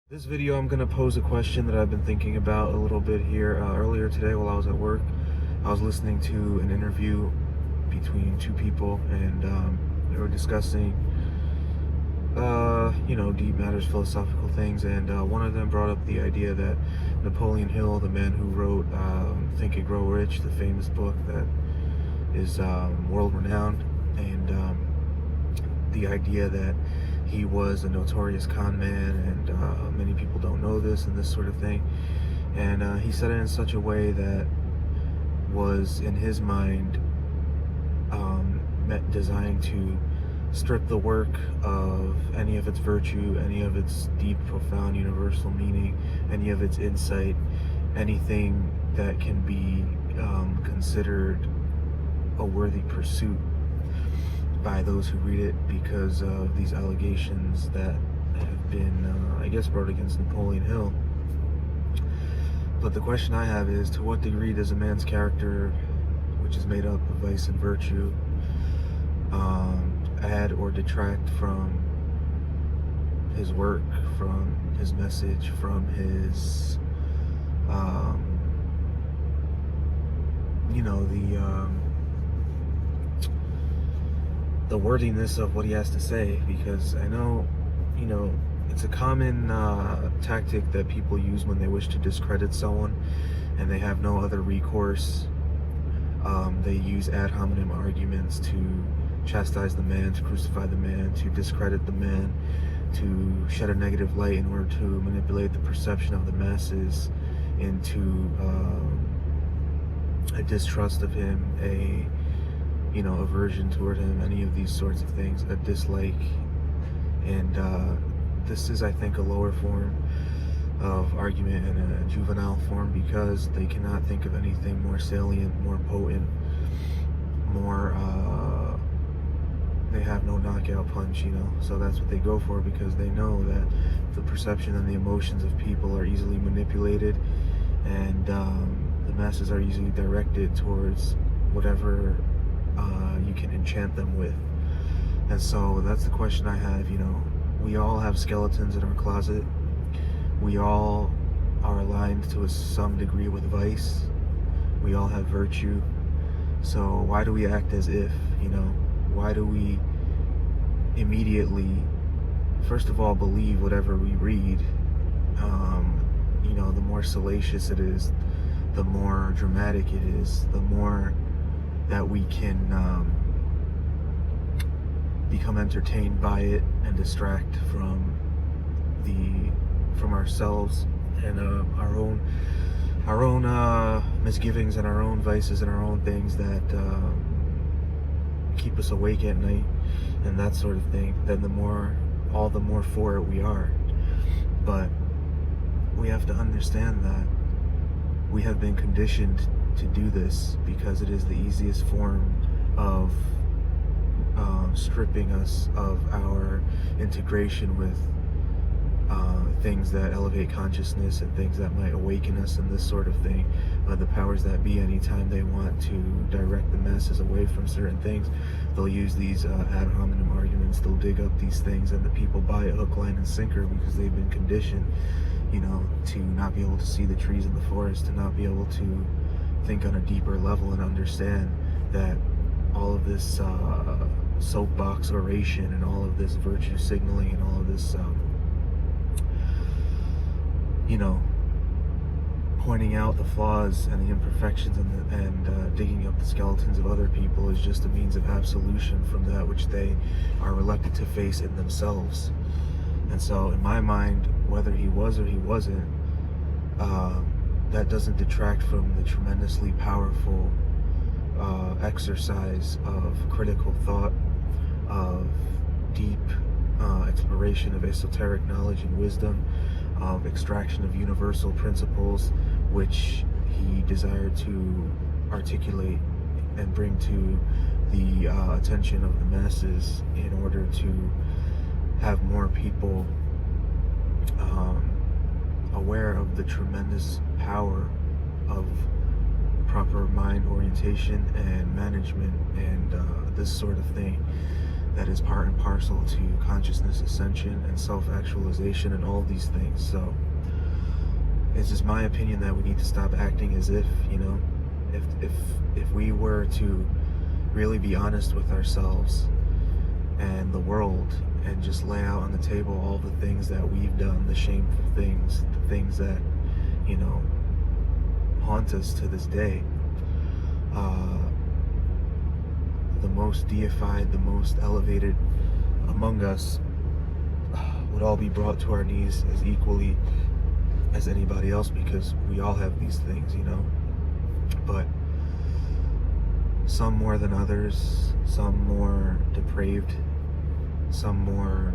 This video, I'm going to pose a question that I've been thinking about a little bit here. Earlier today while I was at work, I was listening to an interview between two people, and they were discussing, deep matters, philosophical things, and one of them brought up the idea that Napoleon Hill, the man who wrote Think and Grow Rich, the famous book that is world-renowned, and the idea that he was a notorious con man, and many people don't know this and this sort of thing. And he said it in such a way that was, in his mind, designed to strip the work of any of its virtue, any of its deep, profound, universal meaning, any of its insight, anything that can be considered a worthy pursuit by those who read it, because of these allegations that have been, brought against Napoleon Hill. But the question I have is, to what degree does a man's character, which is made up of vice and virtue, add or detract from his work, from his message, from his, the wordiness of what he has to say? Because I know, it's a common tactic that people use when they wish to discredit someone and they have no other recourse. They use ad hominem arguments to chastise the man, to crucify the man, to discredit the man, to shed a negative light in order to manipulate the perception of the masses into a distrust of him, aversion toward him, any of these sorts of things, a dislike. And this is, I think, a lower form of argument and a juvenile form, because they cannot think of anything more salient, more potent, more, they have no knockout punch, so that's what they go for, because they know that the perception and the emotions of people are easily manipulated, and the masses are easily directed towards whatever you can enchant them with. And so that's the question I have. We all have skeletons in our closet. We all are aligned to some degree with vice. We all have virtue. So why do we act as if, why do we immediately, first of all, believe whatever we read? The more salacious it is, the more dramatic it is, the more that we can become entertained by it and distract from ourselves and our own misgivings and our own vices and our own things that keep us awake at night and that sort of thing. Then all the more for it we are. But we have to understand that we have been conditioned to do this because it is the easiest form of stripping us of our integration with things that elevate consciousness and things that might awaken us and this sort of thing. The powers that be, anytime they want to direct the masses away from certain things, they'll use these ad hominem arguments. They'll dig up these things, and the people buy it hook, line, and sinker, because they've been conditioned, to not be able to see the trees in the forest, to not be able to think on a deeper level and understand that all of this soapbox oration and all of this virtue signaling and all of this pointing out the flaws and the imperfections and digging up the skeletons of other people is just a means of absolution from that which they are reluctant to face in themselves. And so in my mind, whether he was or he wasn't, that doesn't detract from the tremendously powerful exercise of critical thought, of deep exploration of esoteric knowledge and wisdom, of extraction of universal principles, which he desired to articulate and bring to the attention of the masses in order to have more people aware of the tremendous power of proper mind orientation and management and this sort of thing that is part and parcel to consciousness ascension and self-actualization and all these things. So it's just my opinion that we need to stop acting as if, if we were to really be honest with ourselves and the world, and just lay out on the table all the things that we've done, the shameful things, the things that, haunt us to this day. The most deified, the most elevated among us would all be brought to our knees as equally as anybody else, because we all have these things, but some more than others, some more depraved, some more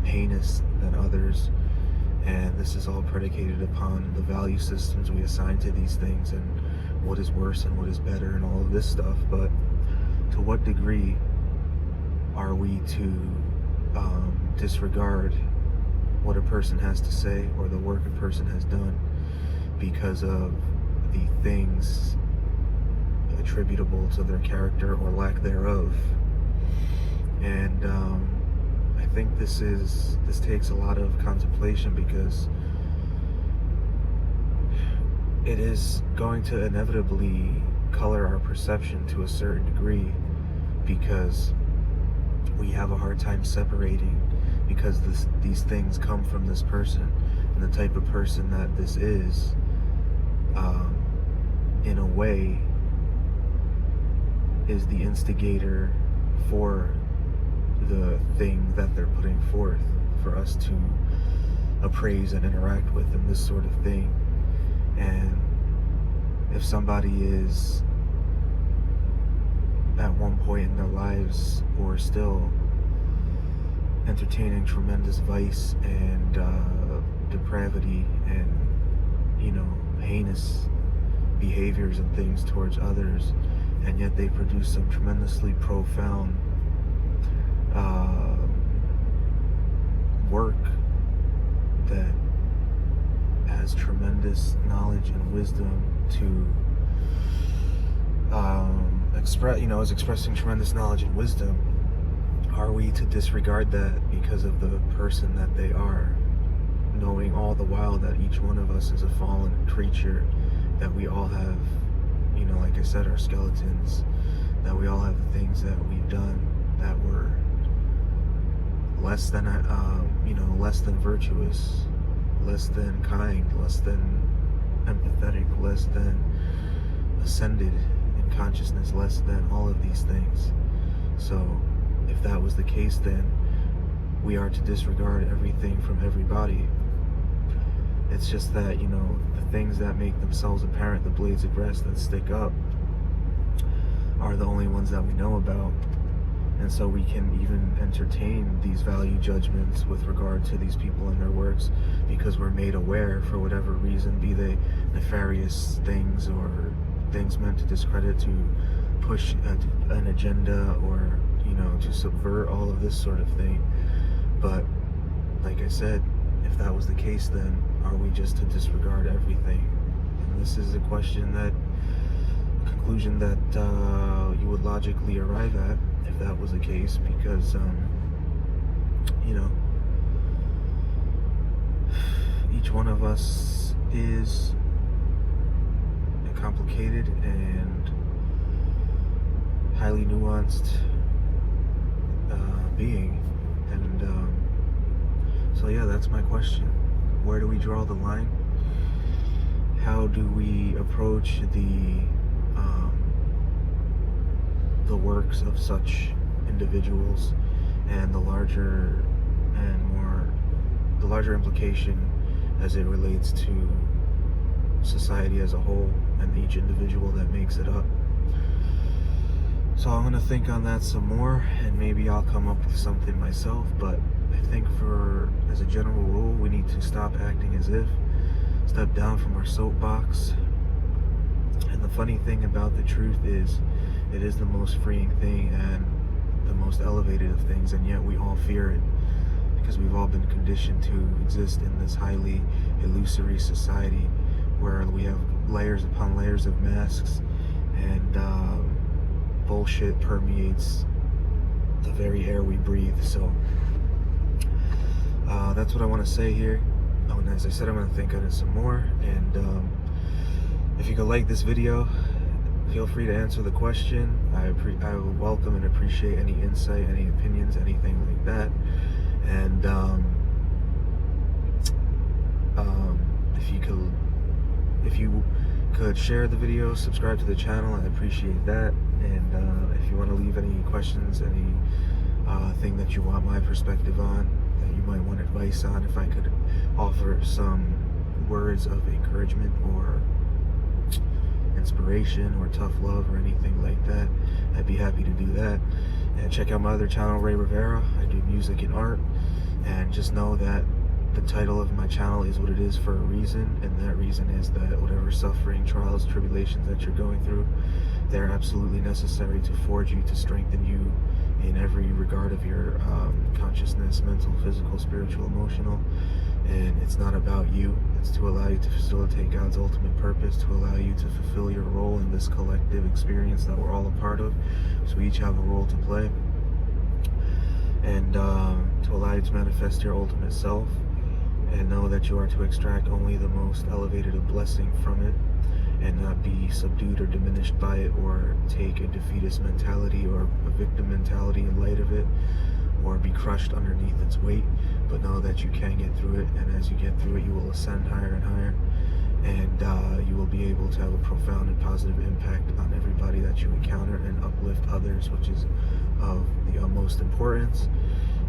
heinous than others, and this is all predicated upon the value systems we assign to these things and what is worse and what is better and all of this stuff. But to what degree are we to disregard what a person has to say or the work a person has done because of the things attributable to their character or lack thereof? And I think this takes a lot of contemplation, because it is going to inevitably color our perception to a certain degree, because we have a hard time separating, because these things come from this person, and the type of person that this is, in a way, is the instigator for the thing that they're putting forth for us to appraise and interact with, and this sort of thing. And if somebody is at one point in their lives or still entertaining tremendous vice and depravity and heinous behaviors and things towards others, and yet they produce some tremendously profound work that has tremendous knowledge and wisdom to is expressing tremendous knowledge and wisdom. Are we to disregard that because of the person that they are, knowing all the while that each one of us is a fallen creature, that we all have, like I said, our skeletons, that we all have the things that we've done that were less than less than virtuous, less than kind, less than empathetic, less than ascended in consciousness, less than all of these things. So if that was the case, then we are to disregard everything from everybody. It's just that, the things that make themselves apparent, the blades of grass that stick up, are the only ones that we know about. And so we can even entertain these value judgments with regard to these people and their works, because we're made aware, for whatever reason, be they nefarious things or things meant to discredit, to push an agenda, or to subvert all of this sort of thing. But like I said, if that was the case, then are we just to disregard everything? And this is a conclusion that you would logically arrive at if that was the case, because each one of us is a complicated and highly nuanced being, and so yeah, that's my question. Where do we draw the line? How do we approach the works of such individuals, and the larger implication as it relates to society as a whole and each individual that makes it up? So I'm going to think on that some more, and maybe I'll come up with something myself. But I think as a general rule, we need to stop acting as if, step down from our soapbox. And the funny thing about the truth is, it is the most freeing thing and the most elevated of things, and yet we all fear it, because we've all been conditioned to exist in this highly illusory society where we have layers upon layers of masks, and bullshit permeates the very air we breathe. So that's what I want to say here. Oh, and as I said, I'm going to think on it some more. And if you could like this video, feel free to answer the question. I will welcome and appreciate any insight, any opinions, anything like that. And if you could share the video, subscribe to the channel, I appreciate that. And if you want to leave any questions, any thing that you want my perspective on, that you might want advice on, if I could offer some words of encouragement or inspiration or tough love or anything like that, I'd be happy to do that. And check out my other channel, Ray Rivera. I do music and art, and just know that the title of my channel is what it is for a reason, and that reason is that whatever suffering, trials, tribulations that you're going through, they're absolutely necessary to forge you, to strengthen you in every regard of your consciousness, mental, physical, spiritual, emotional. And it's not about you. It's to allow you to facilitate God's ultimate purpose, to allow you to fulfill your role in this collective experience that we're all a part of. So we each have a role to play, and to allow you to manifest your ultimate self, and know that you are to extract only the most elevated of blessing from it, and not be subdued or diminished by it, or take a defeatist mentality or a victim mentality in light of it, or be crushed underneath its weight. But know that you can get through it, and as you get through it, you will ascend higher and higher, and you will be able to have a profound and positive impact on everybody that you encounter, and uplift others, which is of the utmost importance.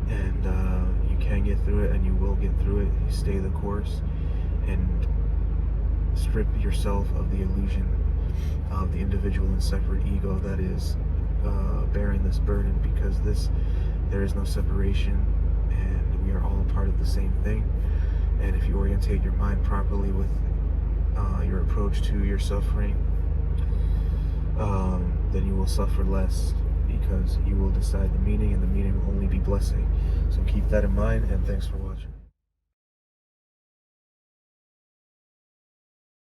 And you can get through it, and you will get through it. You stay the course, and strip yourself of the illusion of the individual and separate ego that is bearing this burden, because there is no separation, and we are all part of the same thing. And if you orientate your mind properly with your approach to your suffering, then you will suffer less, because you will decide the meaning, and the meaning will only be blessing. So keep that in mind, and thanks for watching.